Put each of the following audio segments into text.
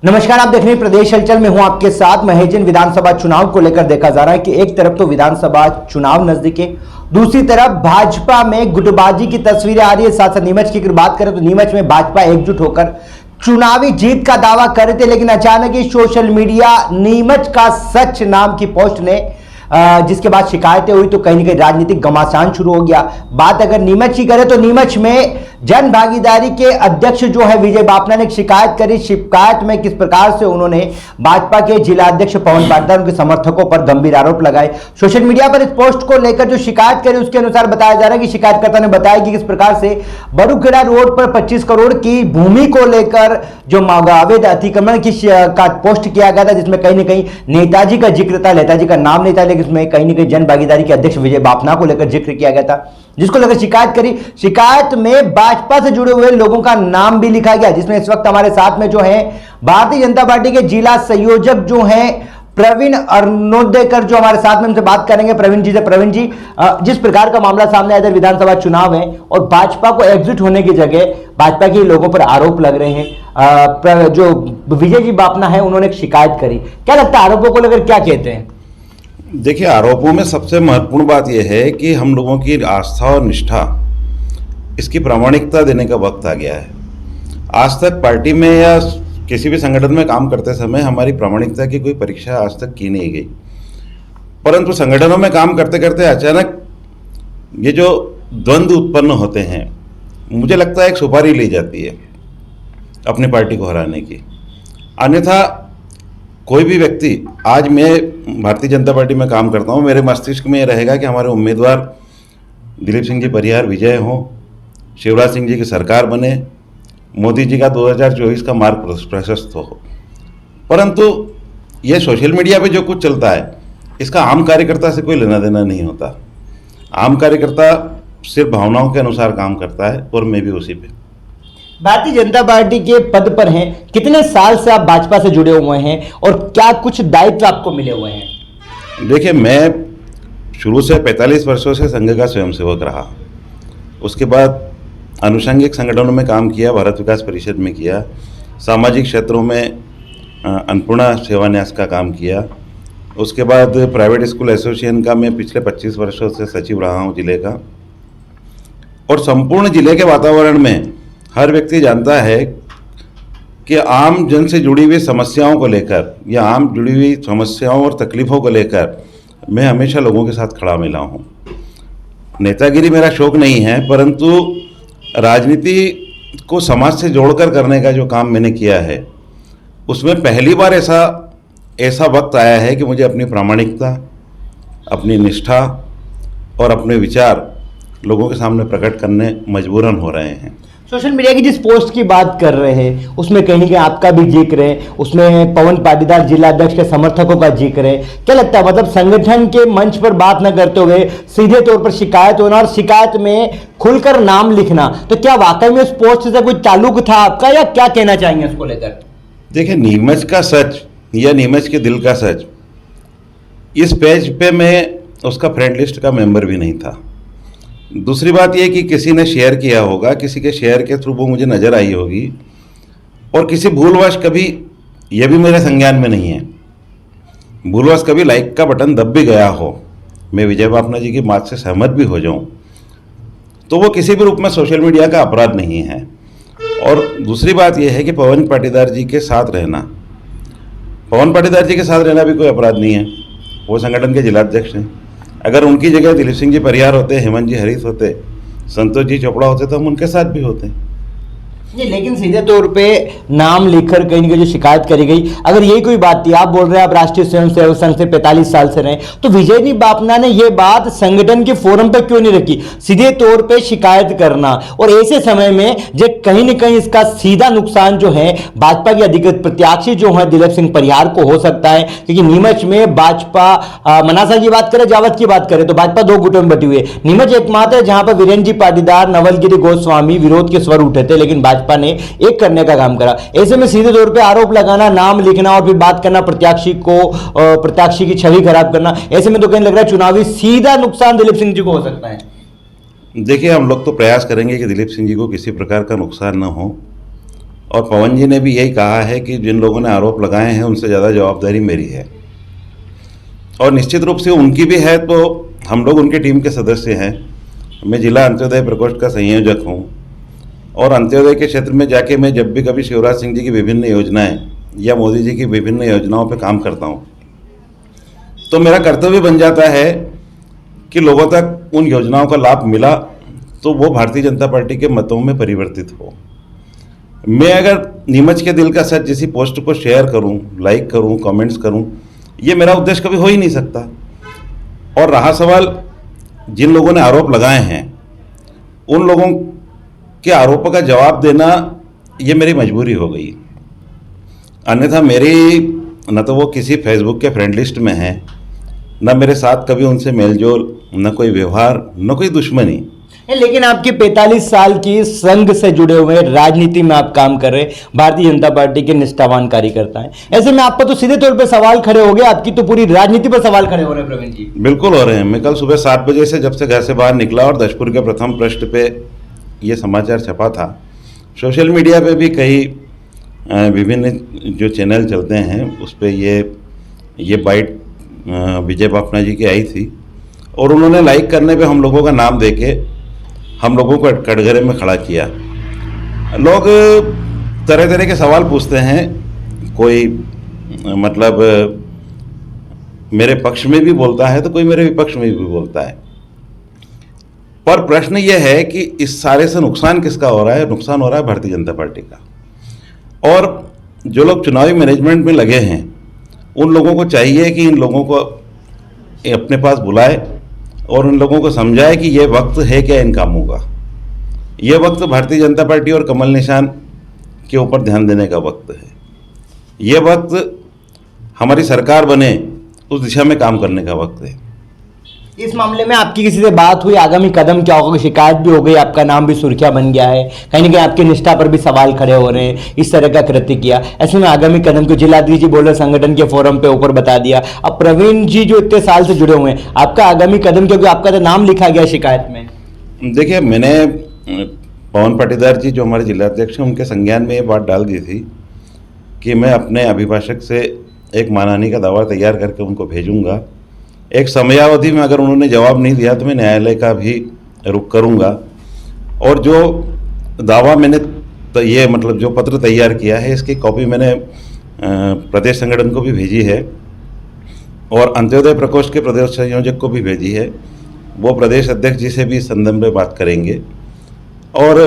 नमस्कार, आप देख रहे हैं प्रदेश हलचल में हूं आपके साथ। महेजन विधानसभा चुनाव को लेकर देखा जा रहा है कि एक तरफ तो विधानसभा चुनाव नजदीक है, दूसरी तरफ भाजपा में गुटबाजी की तस्वीरें आ रही है। साथ साथ नीमच की अगर बात करें तो नीमच में भाजपा एकजुट होकर चुनावी जीत का दावा कर रहे थे, लेकिन अचानक ही सोशल मीडिया नीमच का सच नाम की पोस्ट ने जिसके बाद शिकायतें हुई तो कहीं ना कहीं राजनीतिक घमासान शुरू हो गया। बात अगर नीमच की करें तो नीमच में जन भागीदारी के अध्यक्ष जो है विजय बापना ने शिकायत करी। शिकायत में किस प्रकार से उन्होंने भाजपा के जिला अध्यक्ष पवन पाटीदार उनके समर्थकों पर गंभीर आरोप लगाए। सोशल मीडिया पर इस पोस्ट को लेकर जो शिकायत करी उसके अनुसार बताया जा रहा है कि शिकायतकर्ता ने बताया कि किस प्रकार से बड़ूखेड़ा रोड पर 25 करोड़ की भूमि को लेकर जो अवैध अतिक्रमण की का पोस्ट किया गया था, जिसमें कहीं ना कहीं नेताजी का जिक्र था। नेताजी का नाम नहीं था, लेकिन इसमें कहीं ना कहीं जन भागीदारी के अध्यक्ष विजय बापना को लेकर जिक्र किया गया था, जिसको लेकर शिकायत करी। शिकायत में भाजपा से जुड़े हुए लोगों का नाम भी लिखा गया, जिसमें इस वक्त हमारे साथ में जो है भारतीय जनता पार्टी के जिला संयोजक जो हैं प्रवीण अरुणोदयकर, जो हमारे साथ में हमसे बात करेंगे। प्रवीण जी से, प्रवीण जी, जिस प्रकार का मामला सामने आया, विधानसभा चुनाव है और भाजपा को एग्जिट होने की जगह भाजपा के लोगों पर आरोप लग रहे हैं। जो विजय जी बापना है उन्होंने एक शिकायत करी, क्या लगता है आरोपों को लेकर क्या कहते हैं? देखिए, आरोपों में सबसे महत्वपूर्ण बात यह है कि हम लोगों की आस्था और निष्ठा, इसकी प्रामाणिकता देने का वक्त आ गया है। आज तक पार्टी में या किसी भी संगठन में काम करते समय हमारी प्रामाणिकता की कोई परीक्षा आज तक की नहीं गई, परंतु संगठनों में काम करते करते अचानक ये जो द्वंद्व उत्पन्न होते हैं, मुझे लगता है एक सुपारी ली जाती है अपनी पार्टी को हराने की। अन्यथा कोई भी व्यक्ति, आज मैं भारतीय जनता पार्टी में काम करता हूँ, मेरे मस्तिष्क में ये रहेगा कि हमारे उम्मीदवार दिलीप सिंह जी परिहार विजय हों, शिवराज सिंह जी की सरकार बने, मोदी जी का 2024 का मार्ग प्रशस्त हो। परंतु ये सोशल मीडिया पे जो कुछ चलता है, इसका आम कार्यकर्ता से कोई लेना देना नहीं होता। आम कार्यकर्ता सिर्फ भावनाओं के अनुसार काम करता है और मैं भी उसी पे। भारतीय जनता पार्टी के पद पर हैं, कितने साल से आप भाजपा से जुड़े हुए हैं और क्या कुछ दायित्व आपको मिले हुए हैं? देखिए, मैं शुरू से 45 वर्षों से संघ का स्वयंसेवक रहा। उसके बाद आनुषंगिक संगठनों में काम किया, भारत विकास परिषद में किया, सामाजिक क्षेत्रों में अन्नपूर्णा सेवान्यास का काम किया। उसके बाद प्राइवेट स्कूल एसोसिएशन का मैं पिछले 25 वर्षों से सचिव रहा हूँ जिले का। और संपूर्ण जिले के वातावरण में हर व्यक्ति जानता है कि आम जन से जुड़ी हुई समस्याओं को लेकर या आम जुड़ी हुई समस्याओं और तकलीफ़ों को लेकर मैं हमेशा लोगों के साथ खड़ा मिला हूँ। नेतागिरी मेरा शौक नहीं है, परंतु राजनीति को समाज से जोड़कर करने का जो काम मैंने किया है, उसमें पहली बार ऐसा वक्त आया है कि मुझे अपनी प्रामाणिकता, अपनी निष्ठा और अपने विचार लोगों के सामने प्रकट करने मजबूरन हो रहे हैं। सोशल मीडिया की जिस पोस्ट की बात कर रहे हैं उसमें कहीं ना कहीं आपका भी जिक्र है, उसमें पवन पाटीदार जिला अध्यक्ष के समर्थकों का जिक्र है। क्या लगता है, मतलब संगठन के मंच पर बात न करते हुए सीधे तौर पर शिकायत होना और शिकायत में खुलकर नाम लिखना, तो क्या वाकई में उस पोस्ट से कोई ताल्लुक था आपका या क्या कहना चाहेंगे उसको लेकर? देखिए, नीमच का सच या नीमच के दिल का सच, इस पेज पे मैं उसका फ्रेंड लिस्ट का मेंबर भी नहीं था। दूसरी बात यह कि किसी ने शेयर किया होगा, किसी के शेयर के थ्रू वो मुझे नज़र आई होगी, और किसी भूलवश कभी, यह भी मेरे संज्ञान में नहीं है, भूलवश कभी लाइक का बटन दब भी गया हो, मैं विजय बापना जी की बात से सहमत भी हो जाऊं, तो वो किसी भी रूप में सोशल मीडिया का अपराध नहीं है। और दूसरी बात यह है कि पवन पाटीदार जी के साथ रहना, पवन पाटीदार जी के साथ रहना भी कोई अपराध नहीं है। वो संगठन के जिलाध्यक्ष हैं। अगर उनकी जगह दिलीप सिंह जी परिहार होते, हेमंत जी हरीश होते, संतोष जी चोपड़ा होते, तो हम उनके साथ भी होते। जी, लेकिन सीधे तौर पे नाम लिखकर कहीं ना कहीं जो शिकायत करी गई, अगर यही कोई बात थी, आप बोल रहे हैं आप राष्ट्रीय स्वयंसेवक संघ से 45 साल से रहे, तो विजय जी बापना ने ये बात संगठन के फोरम पर क्यों नहीं रखी? सीधे तौर पे शिकायत करना, और ऐसे समय में जो कहीं ना कहीं इसका सीधा नुकसान जो है भाजपा के अधिकृत प्रत्याशी जो है दिलीप सिंह परिहार को हो सकता है, क्योंकि नीमच में भाजपा, मनासा की बात करें, जावत की बात करें, तो भाजपा दो गुटों में बटी हुई है। नीमच एकमात्र है जहां पर वीरेंद्र जी पाटीदार, नवलगिरी गोस्वामी विरोध के स्वर उठे थे, लेकिन भाजपा ने एक करने का काम करा। ऐसे में सीधे तौर पे आरोप लगाना, नाम लिखना और फिर बात करना प्रत्याशी की छवि खराब करना, ऐसे में तो कहीं लग रहा है चुनावी सीधा नुकसान दिलीप सिंह जी को हो सकता है। देखिए, हम लोग तो प्रयास करेंगे कि दिलीप सिंह जी को किसी प्रकार का नुकसान न हो, और पवन जी ने भी यही कहा है कि जिन लोगों ने आरोप लगाए हैं उनसे ज़्यादा जवाबदारी मेरी है, और निश्चित रूप से उनकी भी है। तो हम लोग उनकी टीम के सदस्य हैं। मैं जिला अंत्योदय प्रकोष्ठ का संयोजक हूँ, और अंत्योदय के क्षेत्र में जाके मैं जब भी कभी शिवराज सिंह जी की विभिन्न योजनाएं या मोदी जी की विभिन्न योजनाओं पर काम करता हूँ, तो मेरा कर्तव्य बन जाता है कि लोगों तक उन योजनाओं का लाभ मिला तो वो भारतीय जनता पार्टी के मतों में परिवर्तित हो। मैं अगर नीमच के दिल का सच जैसी पोस्ट को शेयर करूं, लाइक करूं, कमेंट्स करूं, ये मेरा उद्देश्य कभी हो ही नहीं सकता। और रहा सवाल जिन लोगों ने आरोप लगाए हैं, उन लोगों के आरोपों का जवाब देना ये मेरी मजबूरी हो गई। अन्यथा मेरी न तो वो किसी फेसबुक के फ्रेंड लिस्ट में है, न मेरे साथ कभी उनसे मेलजोल, न कोई व्यवहार, न कोई दुश्मनी। लेकिन आपके 45 साल की संघ से जुड़े हुए राजनीति में आप काम कर रहे भारतीय जनता पार्टी के निष्ठावान कार्यकर्ता हैं, ऐसे में आप पर तो सीधे तौर पे सवाल खड़े हो गए, आपकी तो पूरी राजनीति पर सवाल खड़े हो रहे हैं प्रवीण जी। बिल्कुल हो रहे हैं। मैं कल सुबह 7 बजे से जब से घर से बाहर निकला और दशपुर के प्रथम पृष्ठ पे ये समाचार छपा था, सोशल मीडिया पे भी कई विभिन्न जो चैनल चलते हैं उस पर ये बाइट विजय बापना जी की आई थी, और उन्होंने लाइक करने पे हम लोगों का नाम देके हम लोगों को कटघरे में खड़ा किया। लोग तरह तरह के सवाल पूछते हैं, कोई मतलब मेरे पक्ष में भी बोलता है तो कोई मेरे विपक्ष में भी बोलता है, पर प्रश्न यह है कि इस सारे से नुकसान किसका हो रहा है? नुकसान हो रहा है भारतीय जनता पार्टी का। और जो लोग चुनावी मैनेजमेंट में लगे हैं उन लोगों को चाहिए कि इन लोगों को अपने पास बुलाए और उन लोगों को समझाए कि ये वक्त है क्या इन कामों का। ये वक्त भारतीय जनता पार्टी और कमल निशान के ऊपर ध्यान देने का वक्त है। ये वक्त हमारी सरकार बने उस दिशा में काम करने का वक्त है। इस मामले में आपकी किसी से बात हुई? आगामी कदम क्या होगा? शिकायत भी हो गई, आपका नाम भी सुर्खियां बन गया है, कहीं ना कहीं आपकी निष्ठा पर भी सवाल खड़े हो रहे हैं, इस तरह का कृत्य किया, ऐसे में आगामी कदम को जिलाधिकारी जी बोल रहे संगठन के फोरम पे ऊपर बता दिया। अब प्रवीण जी जो इतने साल से जुड़े हुए हैं, आपका आगामी कदम, क्योंकि आपका तो नाम लिखा गया शिकायत में। देखिए, मैंने पवन पाटीदार जी जो हमारे जिलाध्यक्ष हैं उनके संज्ञान में ये बात डाल दी थी कि मैं अपने अभिभाषक से एक मानहानि का दावा तैयार करके उनको भेजूंगा। एक समयावधि में अगर उन्होंने जवाब नहीं दिया तो मैं न्यायालय का भी रुख करूंगा। और जो दावा मैंने तो ये मतलब जो पत्र तैयार किया है इसकी कॉपी मैंने प्रदेश संगठन को भी भेजी है और अंत्योदय प्रकोष्ठ के प्रदेश संयोजक को भी भेजी है। वो प्रदेश अध्यक्ष जी से भी इस संदर्भ में बात करेंगे। और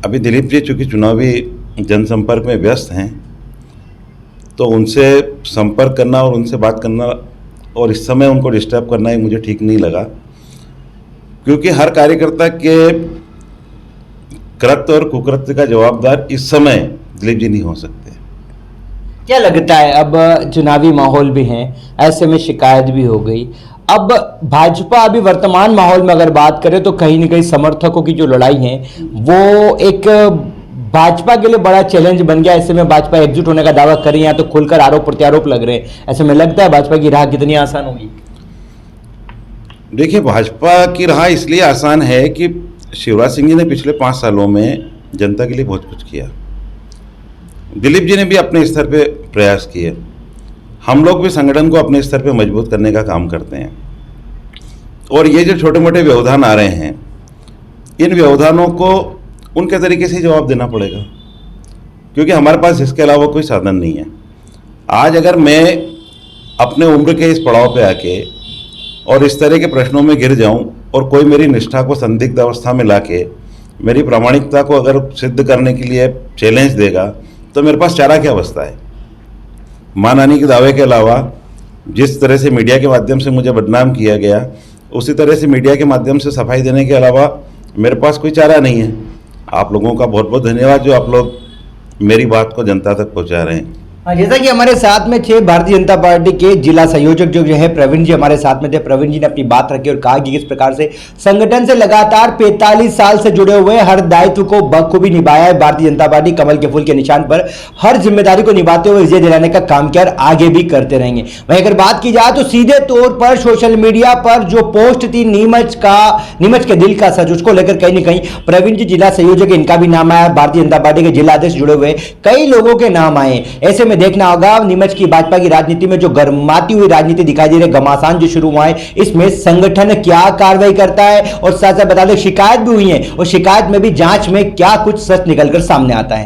अभी दिलीप जी चूँकि चुनावी जनसंपर्क में व्यस्त हैं तो उनसे संपर्क करना और उनसे बात करना और इस समय उनको डिस्टर्ब करना ही मुझे ठीक नहीं लगा, क्योंकि हर कार्यकर्ता के कृत्य और कुकृत्य का जवाबदार इस समय दिलीप जी नहीं हो सकते। क्या लगता है, अब चुनावी माहौल भी है, ऐसे में शिकायत भी हो गई, अब भाजपा अभी वर्तमान माहौल में अगर बात करें तो कहीं ना कहीं समर्थकों की जो लड़ाई है वो एक भाजपा के लिए बड़ा चैलेंज बन गया। ऐसे में भाजपा एकजुट होने का दावा कर रही है, तो खुलकर आरोप प्रत्यारोप लग रहे हैं, ऐसे में लगता है भाजपा की राह कितनी आसान होगी? देखिए, भाजपा की राह इसलिए आसान है कि शिवराज सिंह जी ने पिछले 5 सालों में जनता के लिए बहुत कुछ किया। दिलीप जी ने भी अपने स्तर पे प्रयास किए। हम लोग भी संगठन को अपने स्तर पे मजबूत करने का काम करते हैं। और ये जो छोटे मोटे व्यवधान आ रहे हैं, इन व्यवधानों को उनके तरीके से जवाब देना पड़ेगा, क्योंकि हमारे पास इसके अलावा कोई साधन नहीं है। आज अगर मैं अपने उम्र के इस पड़ाव पे आके और इस तरह के प्रश्नों में गिर जाऊं और कोई मेरी निष्ठा को संदिग्ध अवस्था में लाके मेरी प्रामाणिकता को अगर सिद्ध करने के लिए चैलेंज देगा तो मेरे पास चारा क्या बचता है? मानहानि के दावे के अलावा जिस तरह से मीडिया के माध्यम से मुझे बदनाम किया गया, उसी तरह से मीडिया के माध्यम से सफाई देने के अलावा मेरे पास कोई चारा नहीं है। आप लोगों का बहुत बहुत धन्यवाद जो आप लोग मेरी बात को जनता तक पहुंचा रहे हैं। जैसा कि हमारे साथ में थे भारतीय जनता पार्टी के जिला संयोजक जो है प्रवीण जी हमारे साथ में थे। प्रवीण जी ने अपनी बात रखी और कहा कि किस प्रकार से संगठन से लगातार 45 साल से जुड़े हुए हर दायित्व को बखूबी निभाया है भारतीय जनता पार्टी। कमल के फूल के निशान पर हर जिम्मेदारी को निभाते हुए विजय दिलाने का काम किया और आगे भी करते रहेंगे। वहीं अगर बात की जाए तो सीधे तौर पर सोशल मीडिया पर जो पोस्ट थी नीमच के दिल का सच, उसको लेकर कहीं ना कहीं प्रवीण जी जिला संयोजक इनका भी नाम आया, भारतीय जनता पार्टी के जिला अध्यक्ष जुड़े हुए कई लोगों के नाम आए। ऐसे में देखना होगा नीमच की भाजपा की राजनीति में जो गर्माती हुई राजनीति दिखाई दे रही है, घमासान जो शुरू हुआ है, इसमें संगठन क्या कार्रवाई करता है और साथ साथ बता दें शिकायत भी हुई है और शिकायत में भी जांच में क्या कुछ सच निकलकर सामने आता है।